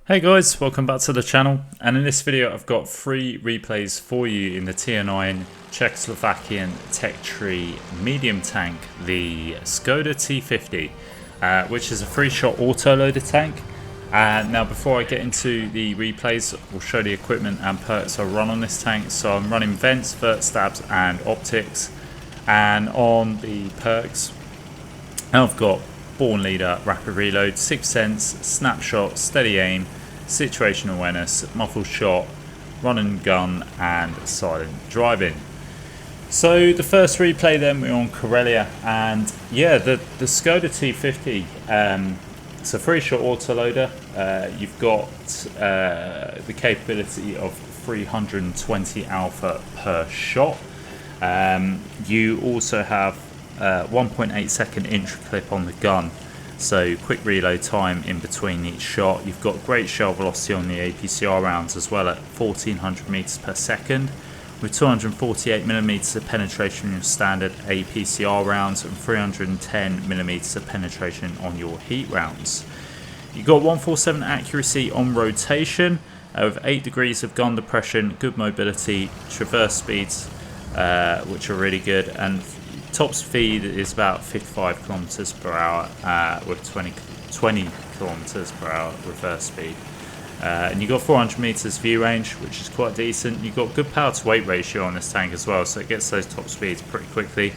Hey guys, welcome back to the channel, and in this video I've got 3 replays for you in the Tier 9 Czechoslovakian Tech Tree medium tank, the Skoda T50, which is a 3-shot auto-loader tank. Now before I get into the replays, we'll show the equipment and perks I run on this tank. So I'm running vents, vert stabs and optics, and on the perks I've got Born Leader, Rapid Reload, 6th Sense, Snapshot, Steady Aim, Situational Awareness, Muffled Shot, Run and Gun and Silent Driving. So the first replay then, we're on Karelia, and yeah, the Skoda T50, it's a 3-shot autoloader. You've got the capability of 320 alpha per shot. You also have 1.8 second entry clip on the gun, so quick reload time in between each shot. You've got great shell velocity on the APCR rounds as well at 1400 meters per second, with 248 millimeters of penetration in your standard APCR rounds and 310 millimeters of penetration on your heat rounds. You've got 147 accuracy on rotation with 8 degrees of gun depression, good mobility, traverse speeds which are really good, and top speed is about 55 kilometers per hour with 20 kilometers per hour reverse speed. And you've got 400 meters view range, which is quite decent. You've got good power to weight ratio on this tank as well, so it gets those top speeds pretty quickly.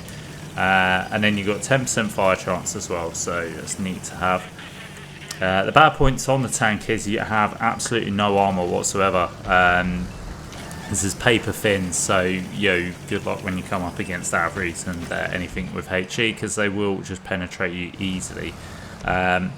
And then you've got 10% fire chance as well, so that's neat to have. The bad points on the tank is you have absolutely no armor whatsoever. This is paper thin, so good luck when you come up against average and anything with HE, because they will just penetrate you easily. So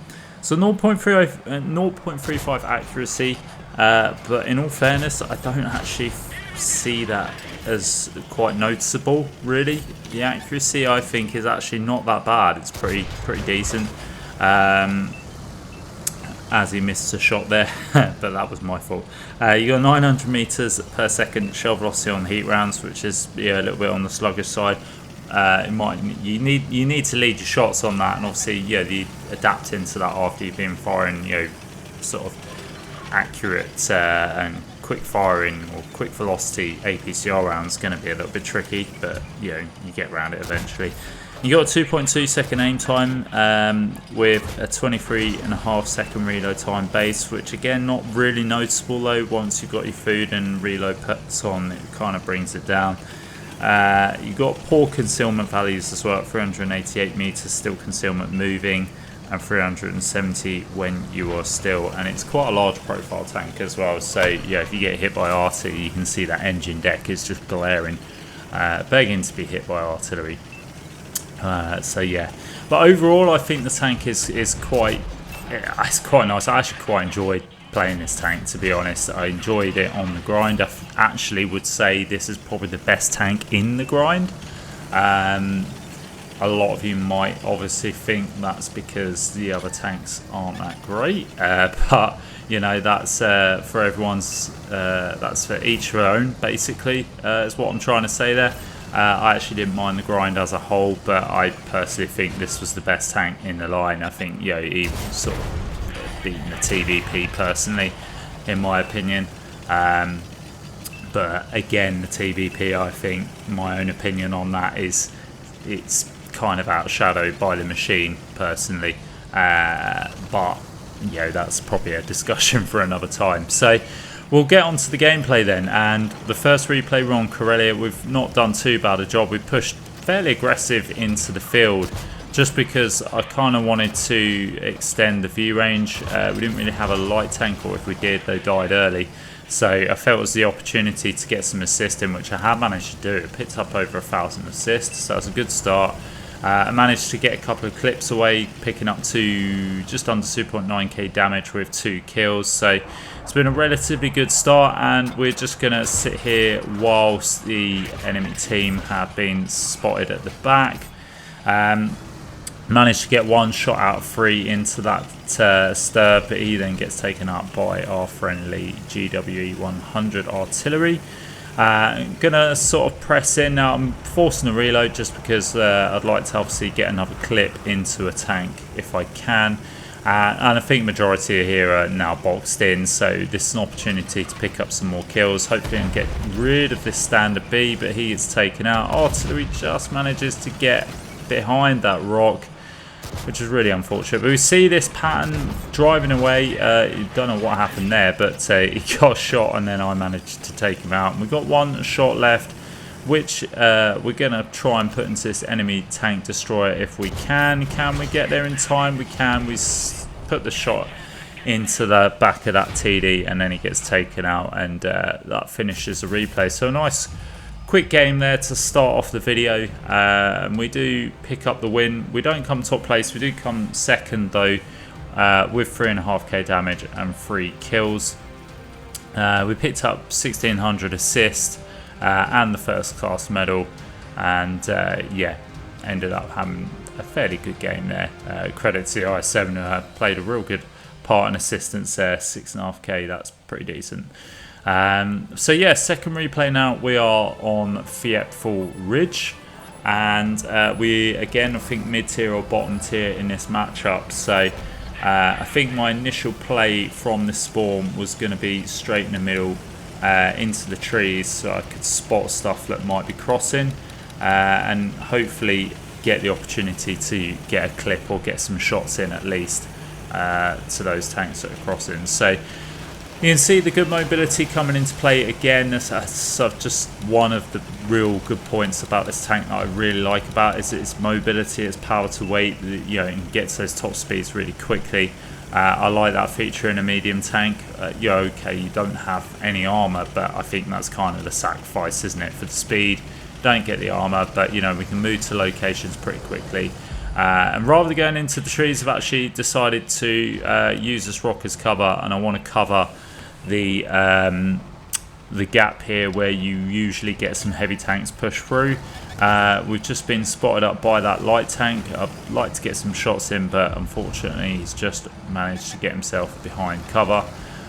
0.35 accuracy, but in all fairness, I don't actually see that as quite noticeable, really. The accuracy, I think, is actually not that bad. It's pretty decent. As he missed a shot there, but that was my fault. You got 900 meters per second shell velocity on heat rounds, which is a little bit on the sluggish side. You need to lead your shots on that, and obviously you adapt into that after you've been firing sort of accurate and quick firing or quick velocity APCR rounds. Going to be a little bit tricky, but you get around it eventually. You got a 2.2 second aim time with a 23.5 second reload time base, which again not really noticeable though. Once you've got your food and reload pets on, it kind of brings it down. You got poor concealment values as well at 388 meters still concealment moving, and 370 when you are still, and it's quite a large profile tank as well. So if you get hit by artillery, you can see that engine deck is just glaring, begging to be hit by artillery. But overall I think the tank is quite nice. I actually quite enjoyed playing this tank, to be honest. I enjoyed it on the grind. I actually would say this is probably the best tank in the grind. A lot of you might obviously think that's because the other tanks aren't that great, but that's for everyone's that's for each their own, basically, is what I'm trying to say there. I actually didn't mind the grind as a whole, but I personally think this was the best tank in the line. I think even sort of beating the TVP personally, in my opinion. But again, the TVP, I think my own opinion on that is it's kind of outshadowed by the machine personally. But that's probably a discussion for another time. So we'll get on to the gameplay then, and the first replay we're on Karelia. We've not done too bad a job. We pushed fairly aggressive into the field just because I kind of wanted to extend the view range. We didn't really have a light tank, or if we did, they died early. So I felt it was the opportunity to get some assist in, which I have managed to do. It picked up over 1,000 assists, so that's a good start. I managed to get a couple of clips away, picking up to just under 2.9k damage with 2 kills. So it's been a relatively good start, and we're just going to sit here whilst the enemy team have been spotted at the back. Managed to get 1 shot out of 3 into that stir, but he then gets taken up by our friendly GWE 100 artillery. Gonna sort of press in now. I'm forcing a reload just because I'd like to obviously get another clip into a tank if I can. And I think majority here are now boxed in, so this is an opportunity to pick up some more kills, hopefully, and get rid of this standard B, but he is taken out. Artillery just manages to get behind that rock, which is really unfortunate. But we see this pattern driving away. Don't know what happened there, but he got shot, and then I managed to take him out. And we've got one shot left, which we're going to try and put into this enemy tank destroyer if we can. Can we get there in time? We can. We put the shot into the back of that TD, and then he gets taken out, and that finishes the replay. So a nice quick game there to start off the video, and we do pick up the win. We don't come top place. We do come second though, with 3.5k damage and 3 kills. We picked up 1600 assists and the first class medal, and yeah, ended up having a fairly good game there. Credit to the i7 who played a real good part in assistance there. 6.5k, that's pretty decent. So yeah, second replay now. We are on Fiatful Ridge, and we again, I think mid-tier or bottom tier in this matchup. So I think my initial play from the spawn was going to be straight in the middle into the trees, so I could spot stuff that might be crossing, and hopefully get the opportunity to get a clip or get some shots in at least to those tanks that are crossing. So you can see the good mobility coming into play again. That's just one of the real good points about this tank that I really like about is its mobility, its power to weight. You know, it gets those top speeds really quickly. I like that feature in a medium tank. Yeah, okay, you don't have any armour, but I think that's kind of the sacrifice, isn't it? For the speed, don't get the armour, but you know, we can move to locations pretty quickly. And rather than going into the trees, I've actually decided to use this rock as cover, and I want to cover the gap here where you usually get some heavy tanks push through. We've just been spotted up by that light tank. I'd like to get some shots in, but unfortunately he's just managed to get himself behind cover.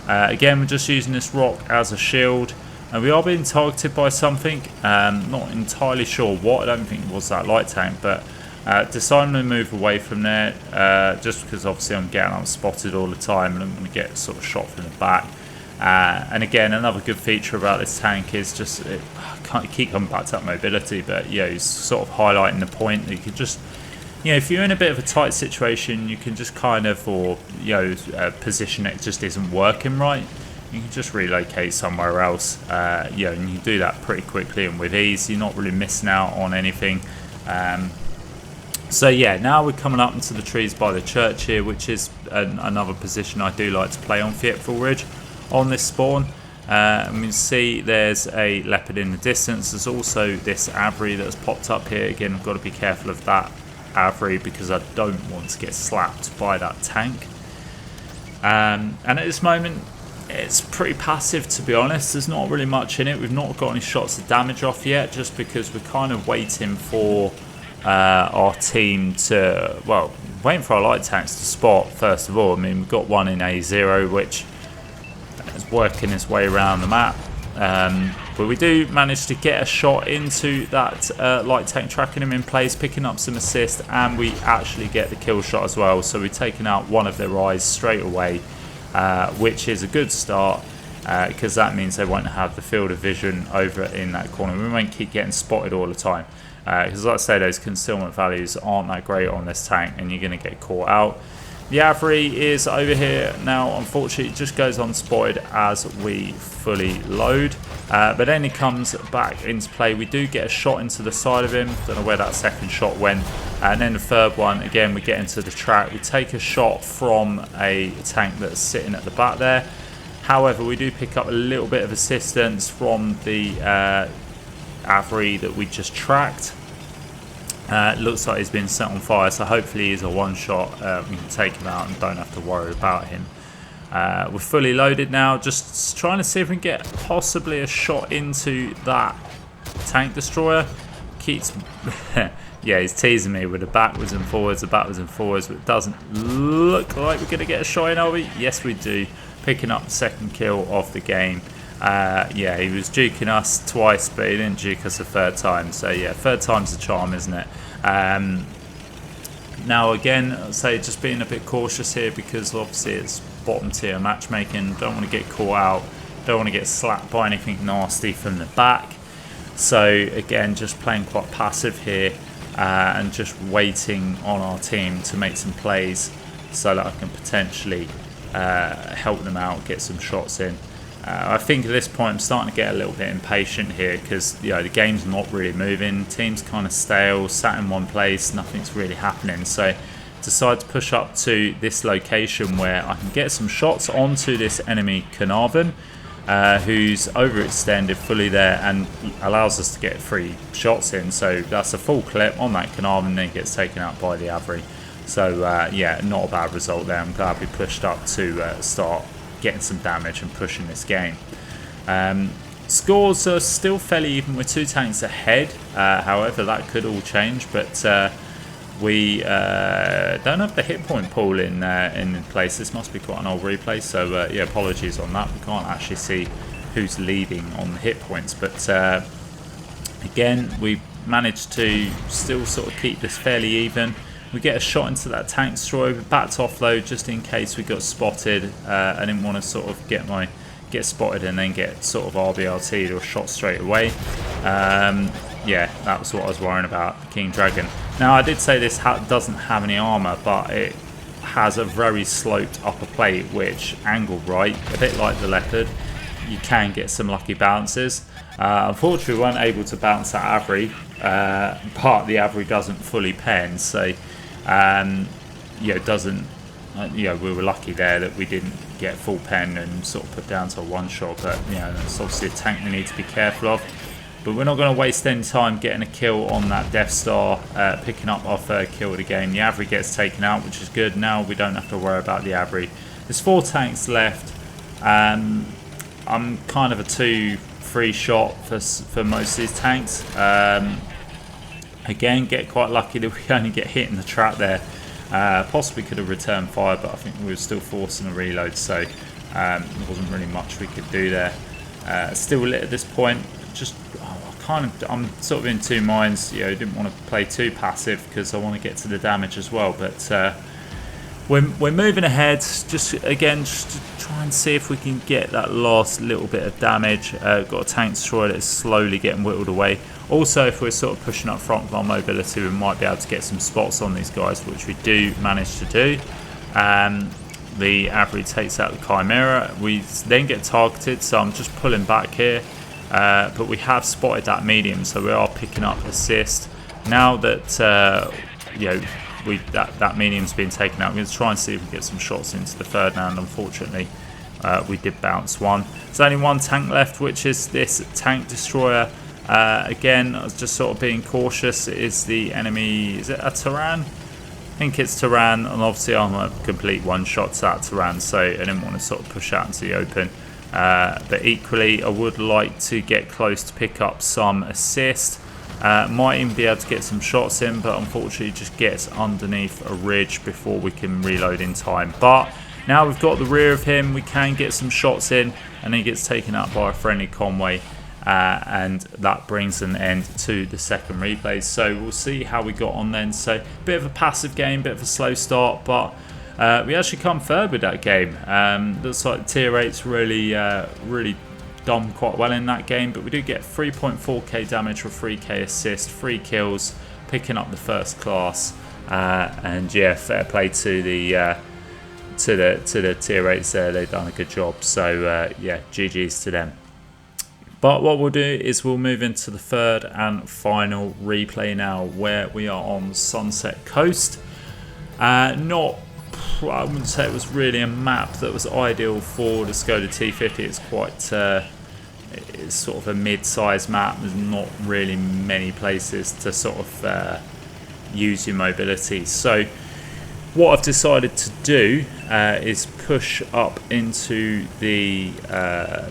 Again, we're just using this rock as a shield, and we are being targeted by something. Not entirely sure what. I don't think it was that light tank, but deciding to move away from there, just because obviously I'm spotted all the time, and I'm going to get sort of shot from the back. And again, another good feature about this tank is just, I can't keep coming back to that mobility, but you know, it's sort of highlighting the point that you could just, you know, if you're in a bit of a tight situation, you can just kind of, or you know, position it just isn't working right, you can just relocate somewhere else. You know, and you can do that pretty quickly and with ease. You're not really missing out on anything. So yeah, now we're coming up into the trees by the church here, which is another position I do like to play on Fiatful Ridge. On this spawn, and we can see there's a leopard in the distance. There's also this Avery that's popped up here. Again, I've got to be careful of that Avery because I don't want to get slapped by that tank. And at this moment, it's pretty passive, to be honest. There's not really much in it. We've not got any shots of damage off yet, just because we're kind of waiting for our team to, well, waiting for our light tanks to spot, first of all. I mean, we've got one in A0, which is working its way around the map, but we do manage to get a shot into that light tank, tracking him in place, picking up some assist, and we actually get the kill shot as well. So we've taken out one of their eyes straight away, which is a good start, because that means they won't have the field of vision over in that corner. We won't keep getting spotted all the time, because like I say, those concealment values aren't that great on this tank, and you're going to get caught out. The Avery is over here now. Unfortunately, it just goes unspotted as we fully load. But then he comes back into play. We do get a shot into the side of him. Don't know where that second shot went. And then the third one, again, we get into the track. We take a shot from a tank that's sitting at the back there. However, we do pick up a little bit of assistance from the Avery that we just tracked. Looks like he's been set on fire, so hopefully he's a one shot. We can take him out and don't have to worry about him. We're fully loaded now, just trying to see if we can get possibly a shot into that tank destroyer. Keeps yeah, he's teasing me with the backwards and forwards, but it doesn't look like we're going to get a shot in, are we? Yes, we do. Picking up the second kill of the game. Yeah, he was juking us twice, but he didn't juke us a third time. So yeah, third time's the charm, isn't it? Now again, I'd say just being a bit cautious here, because obviously it's bottom tier matchmaking. Don't want to get caught out, don't want to get slapped by anything nasty from the back. So again, just playing quite passive here, and just waiting on our team to make some plays so that I can potentially help them out, get some shots in. I think at this point I'm starting to get a little bit impatient here, because the game's not really moving. Team's kind of stale, sat in one place, nothing's really happening. So decide to push up to this location where I can get some shots onto this enemy Carnarvon, who's overextended fully there and allows us to get 3 shots in. So that's a full clip on that Carnarvon, then gets taken out by the Avery. So yeah, not a bad result there. I'm glad we pushed up to start getting some damage and pushing this game. Scores are still fairly even with 2 tanks ahead. However, that could all change, but we don't have the hit point pool in place. This must be quite an old replay, so yeah, apologies on that. We can't actually see who's leading on the hit points, but again, we managed to still sort of keep this fairly even. We get a shot into that tank destroyer, back to offload just in case we got spotted. I didn't want to sort of get spotted and then get sort of RBRT'd or shot straight away. Yeah, that was what I was worrying about, the King Dragon. Now, I did say this doesn't have any armour, but it has a very sloped upper plate, which angled right, a bit like the Leopard, you can get some lucky bounces. Unfortunately, we weren't able to bounce that Avery, but the Avery doesn't fully pen, so doesn't. We were lucky there that we didn't get full pen and sort of put down to a 1-shot, but that's obviously a tank we need to be careful of. But we're not going to waste any time getting a kill on that Death Star, picking up our 3rd kill of the game. The Avery gets taken out, which is good. Now we don't have to worry about the Avery. There's 4 tanks left. I'm kind of a 2-3 shot for most of these tanks. Again, get quite lucky that we only get hit in the trap there. Possibly could have returned fire, but I think we were still forcing a reload, so there wasn't really much we could do there. Still lit at this point. Just I'm sort of in 2 minds. Didn't want to play too passive because I want to get to the damage as well. But we're moving ahead. Just to try and see if we can get that last little bit of damage. Got a tank destroyer that's slowly getting whittled away. Also, if we're sort of pushing up front with our mobility, we might be able to get some spots on these guys, which we do manage to do. The Avery takes out the Chimera. We then get targeted, so I'm just pulling back here. But we have spotted that medium, so we are picking up assist. Now that that medium's been taken out, we're going to try and see if we can get some shots into the 3rd round. Unfortunately, we did bounce 1. There's only 1 tank left, which is this tank destroyer. Again, I was just sort of being cautious. Is the enemy, is it a Terran? I think it's Terran, and obviously I'm a complete 1-shot to that Terran, so I didn't want to sort of push out into the open. But equally, I would like to get close to pick up some assist. Might even be able to get some shots in, but unfortunately just gets underneath a ridge before we can reload in time. But now we've got the rear of him, we can get some shots in, and he gets taken out by a friendly Conway. And that brings an end to the 2nd replay. So we'll see how we got on then. So a bit of a passive game, bit of a slow start, but we actually come 3rd with that game. Looks like tier 8's really done quite well in that game, but we do get 3.4k damage for 3k assist, 3 kills, picking up the 1st class. And yeah, fair play to the tier 8s there. They've done a good job. So yeah, GG's to them. But what we'll do is we'll move into the 3rd and final replay now, where we are on Sunset Coast. I wouldn't say it was really a map that was ideal for the Skoda T50. It's quite, it's sort of a mid-sized map. There's not really many places to sort of use your mobility. So what I've decided to do is push up into the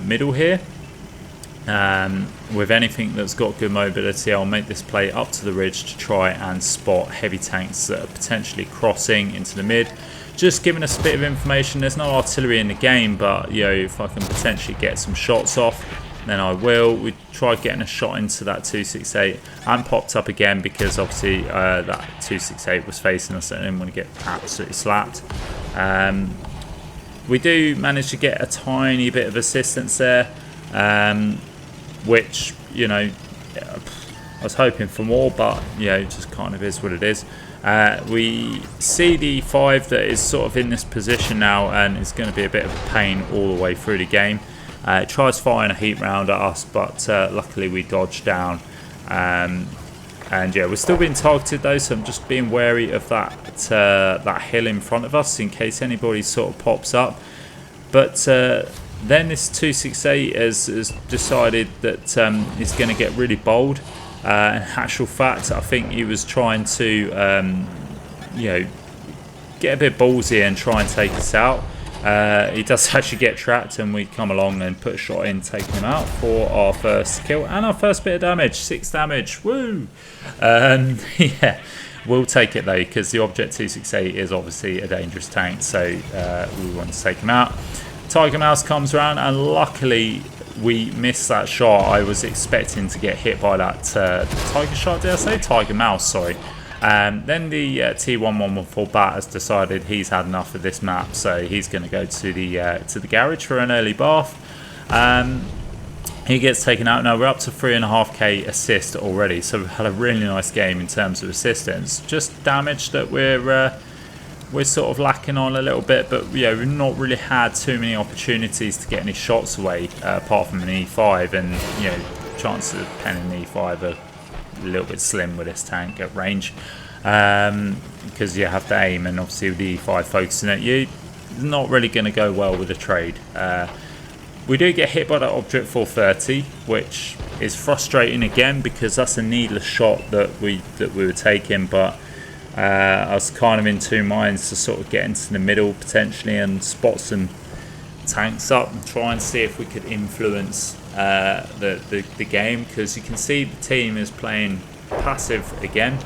middle here. With anything that's got good mobility, I'll make this play up to the ridge to try and spot heavy tanks that are potentially crossing into the mid. Just giving us a bit of information. There's no artillery in the game, but if I can potentially get some shots off, then I will. We tried getting a shot into that 268 and popped up again because obviously that 268 was facing us and I didn't want to get absolutely slapped. We do manage to get a tiny bit of assistance there, which, you know, I was hoping for more, but, you know, it just kind of is what it is. We see the 5 that is sort of in this position now, and it's going to be a bit of a pain all the way through the game. It tries firing a heat round at us, but luckily we dodged down. And yeah, we're still being targeted though, so I'm just being wary of that that hill in front of us in case anybody sort of pops up. But then this 268 has decided that he's going to get really bold. In actual fact, I think he was trying to, you know, get a bit ballsy and try and take us out. He does actually get trapped, and we come along and put a shot in, taking him out for our first kill and our first bit of damage. 6 damage, woo! Yeah, we'll take it though, because the Object 268 is obviously a dangerous tank, so we want to take him out. Tiger Mouse comes around, and luckily we missed that shot. I was expecting to get hit by that Tiger shot, did I say? Tiger Mouse, sorry. Then the T1114 Bat has decided he's had enough of this map, so he's going to go to the garage for an early bath. He gets taken out. Now we're up to 3.5k assist already, so we've had a really nice game in terms of assistance. Just damage that we're sort of lacking on a little bit, but yeah, we've not really had too many opportunities to get any shots away apart from an E5, and you know, chances of penning an E5 are a little bit slim with this tank at range, because you have to aim, and obviously with the E5 focusing at you, it's not really going to go well with a trade. We do get hit by that Object 430, which is frustrating again because that's a needless shot that we were taking, but I was kind of in two minds to sort of get into the middle potentially and spot some tanks up and try and see if we could influence the game, because you can see the team is playing passive again.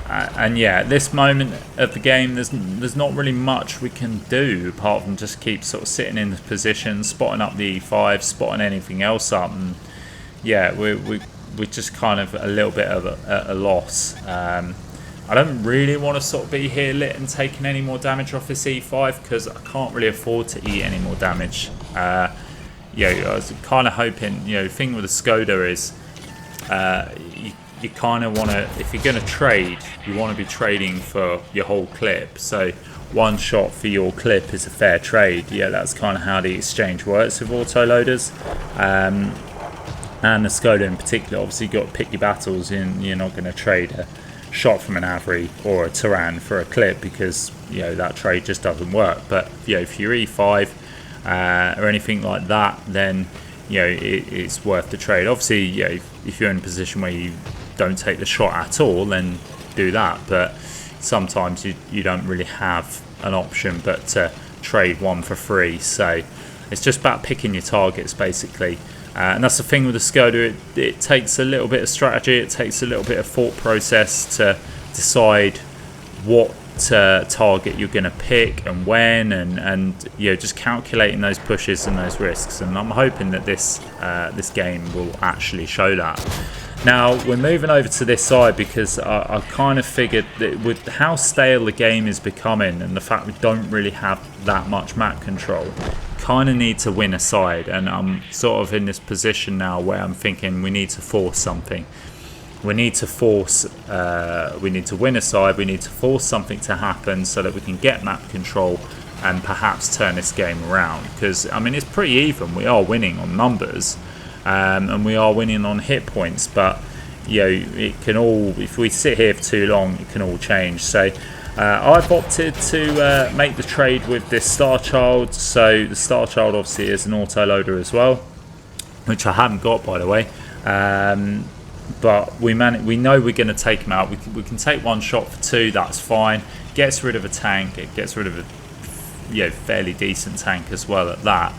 And yeah, at this moment of the game, there's not really much we can do apart from just keep sort of sitting in the position, spotting up the E5, spotting anything else up, and yeah, we're just kind of a little bit of a loss. I don't really want to sort of be here lit and taking any more damage off this E5 because I can't really afford to eat any more damage. Yeah, I was kind of hoping, you know, the thing with the Skoda is you kind of want to, if you're going to trade, you want to be trading for your whole clip. So one shot for your clip is a fair trade. Yeah, that's kind of how the exchange works with autoloaders. And the Skoda in particular, obviously you've got to pick your battles, and you're not going to trade a shot from an Avery or a Turan for a clip because, you know, that trade just doesn't work. But, you know, if you're E5 or anything like that, then, you know, it's worth the trade. Obviously, you know, if you're in a position where you don't take the shot at all, then do that. But sometimes you don't really have an option but to trade one for free. So it's just about picking your targets, basically. And that's the thing with the Skoda, it takes a little bit of strategy, it takes a little bit of thought process to decide what target you're going to pick and when, and you know, just calculating those pushes and those risks. And I'm hoping that this game will actually show that. Now we're moving over to this side because I kind of figured that with how stale the game is becoming and the fact we don't really have that much map control, kind of need to win a side, and I'm sort of in this position now where I'm thinking we need to force something. We need to force, we need to win a side, we need to force something to happen so that we can get map control and perhaps turn this game around. Because, I mean, it's pretty even. We are winning on numbers, and we are winning on hit points, but, you know, it can all, if we sit here for too long, it can all change. So I've opted to make the trade with this Star Child. So the Star Child obviously is an autoloader as well, which I haven't got, by the way. But we know we're going to take him out. We can take one shot for two. That's fine. Gets rid of a tank. It gets rid of a, you know, fairly decent tank as well at that.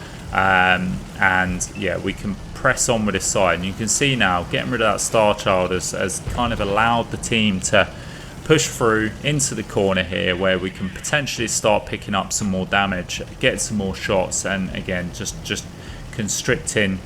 And yeah, we can press on with this side. And you can see now, getting rid of that Star Child has kind of allowed the team to push through into the corner here, where we can potentially start picking up some more damage, get some more shots, and again just constricting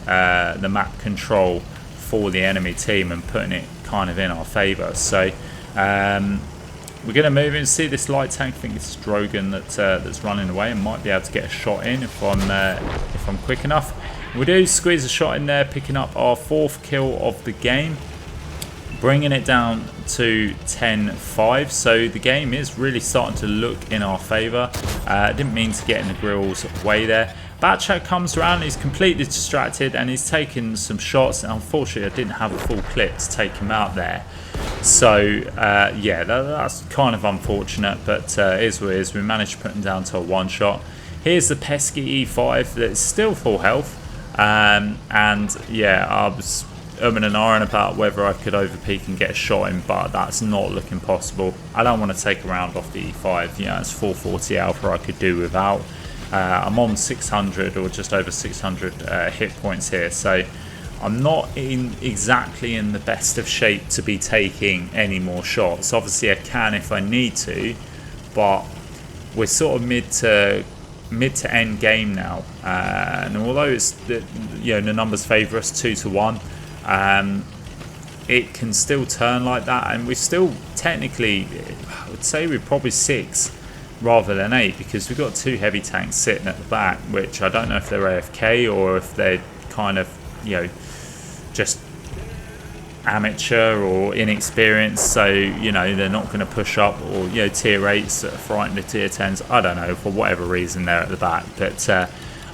the map control for the enemy team and putting it kind of in our favour. So we're going to move in, see this light tank. I think it's Drogon that's running away and might be able to get a shot in if I'm quick enough. We do squeeze a shot in there, picking up our 4th kill of the game, bringing it down to 10-5. So the game is really starting to look in our favour. I didn't mean to get in the grill's way there. Batchat comes around, he's completely distracted and he's taken some shots. And unfortunately, I didn't have a full clip to take him out there. So yeah, that's kind of unfortunate, but it is what it is. We managed to put him down to a 1-shot. Here's the pesky E5 that's still full health. And yeah, I was umming and ahhing about whether I could overpeak and get a shot in, but that's not looking possible. I don't want to take a round off the E5. You know, it's 440 alpha I could do without. I'm on 600 or just over 600 hit points here, so I'm not exactly in the best of shape to be taking any more shots. Obviously I can if I need to, but we're sort of mid to end game now, and although it's the numbers favour us 2-1, it can still turn like that, and we're still technically, I would say we're probably 6 rather than 8, because we've got 2 heavy tanks sitting at the back, which I don't know if they're AFK or if they're kind of just amateur or inexperienced, so they're not going to push up, or tier 8s that are frightened of tier 10s. I don't know, for whatever reason they're at the back, but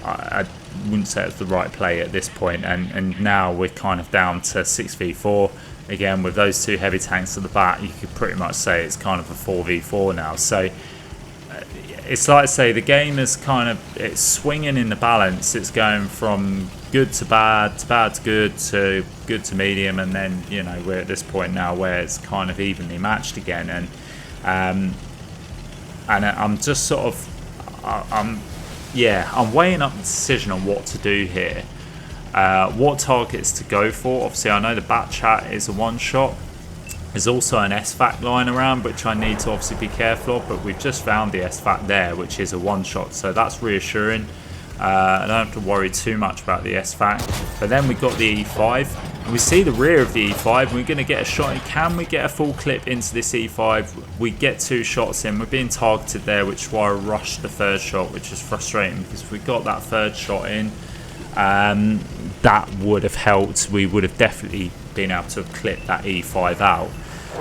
I wouldn't say it's the right play at this point. And now we're kind of down to 6v4 again with those 2 heavy tanks at the back. You could pretty much say it's kind of a 4v4 now. So it's like I say, the game is it's swinging in the balance. It's going from good to bad to good to medium, and then we're at this point now where it's kind of evenly matched again. And I'm just sort of I'm weighing up the decision on what to do here, what targets to go for. Obviously I know the Batchat is a 1-shot. There's also an SFAC lying around, which I need to obviously be careful of, but we've just found the SFAC there, which is a 1-shot, so that's reassuring. I don't have to worry too much about the SFAC. But then we got the E5, and we see the rear of the E5, and we're going to get a shot in. Can we get a full clip into this E5? We get 2 shots in. We're being targeted there, which is why I rushed the 3rd shot, which is frustrating, because if we got that 3rd shot in, that would have helped. We would have definitely been able to clip that E5 out.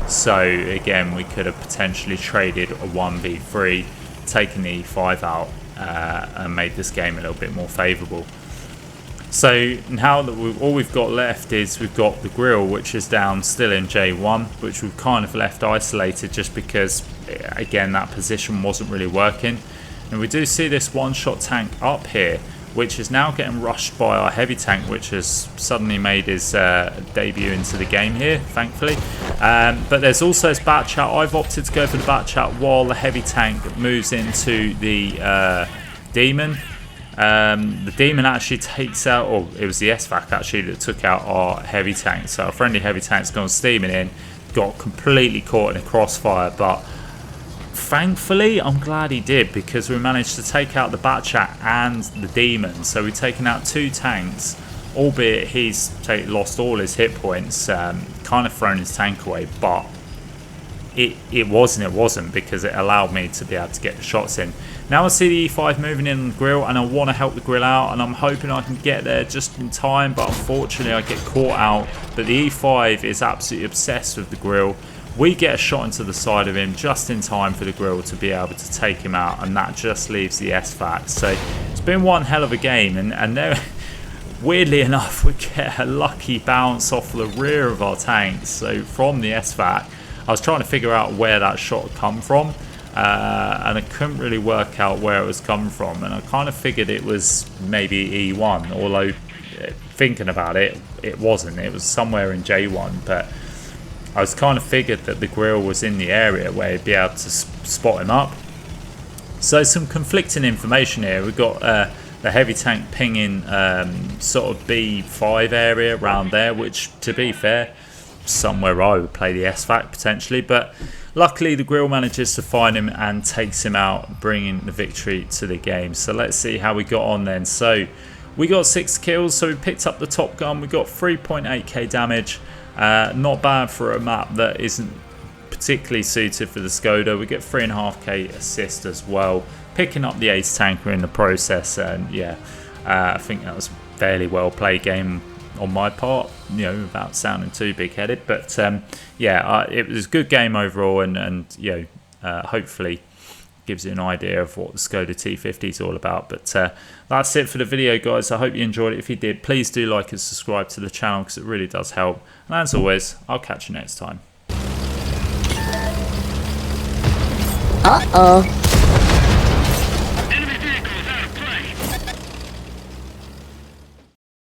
So again, we could have potentially traded a 1v3, taken the E5 out, and made this game a little bit more favourable. So now that all we've got left is we've got the grill, which is down still in J1, which we've kind of left isolated just because, again, that position wasn't really working. And we do see this 1-shot tank up here, which is now getting rushed by our heavy tank, which has suddenly made his debut into the game here, thankfully. But there's also this Batchat. I've opted to go for the Batchat while the heavy tank moves into the Demon. The Demon actually takes out, or it was the SFAC actually that took out our heavy tank. So our friendly heavy tank's gone steaming in, got completely caught in a crossfire, but thankfully, I'm glad he did, because we managed to take out the Batchat and the Demon. So we've taken out 2 tanks, albeit he's lost all his hit points, kind of thrown his tank away, but it wasn't, because it allowed me to be able to get the shots in. Now I see the E5 moving in on the grill, and I want to help the grill out, and I'm hoping I can get there just in time, but unfortunately I get caught out. But the E5 is absolutely obsessed with the grill. We get a shot into the side of him just in time for the grill to be able to take him out, and that just leaves the SFAC. So it's been one hell of a game, and there, weirdly enough, we get a lucky bounce off the rear of our tanks. So from the SFAC, I was trying to figure out where that shot had come from, and I couldn't really work out where it was coming from, and I kind of figured it was maybe E1, although thinking about it, it wasn't. It was somewhere in J1, but I was kind of figured that the grill was in the area where he'd be able to spot him up. So some conflicting information here. We've got the heavy tank pinging sort of B5 area around there, which, to be fair, somewhere I would play the SFAC potentially, but luckily the grill manages to find him and takes him out, bringing the victory to the game. So let's see how we got on then. So We got 6 kills, so we picked up the top gun. We got 3.8k damage. Not bad for a map that isn't particularly suited for the Skoda. We get 3.5k assist as well, picking up the ace tanker in the process. And yeah, I think that was a fairly well played game on my part, you know, without sounding too big-headed. But yeah, it was a good game overall, and you know, hopefully gives you an idea of what the Skoda T50 is all about. But that's it for the video, guys. I hope you enjoyed it. If you did, please do like and subscribe to the channel, because it really does help. And as always, I'll catch you next time. Uh-oh.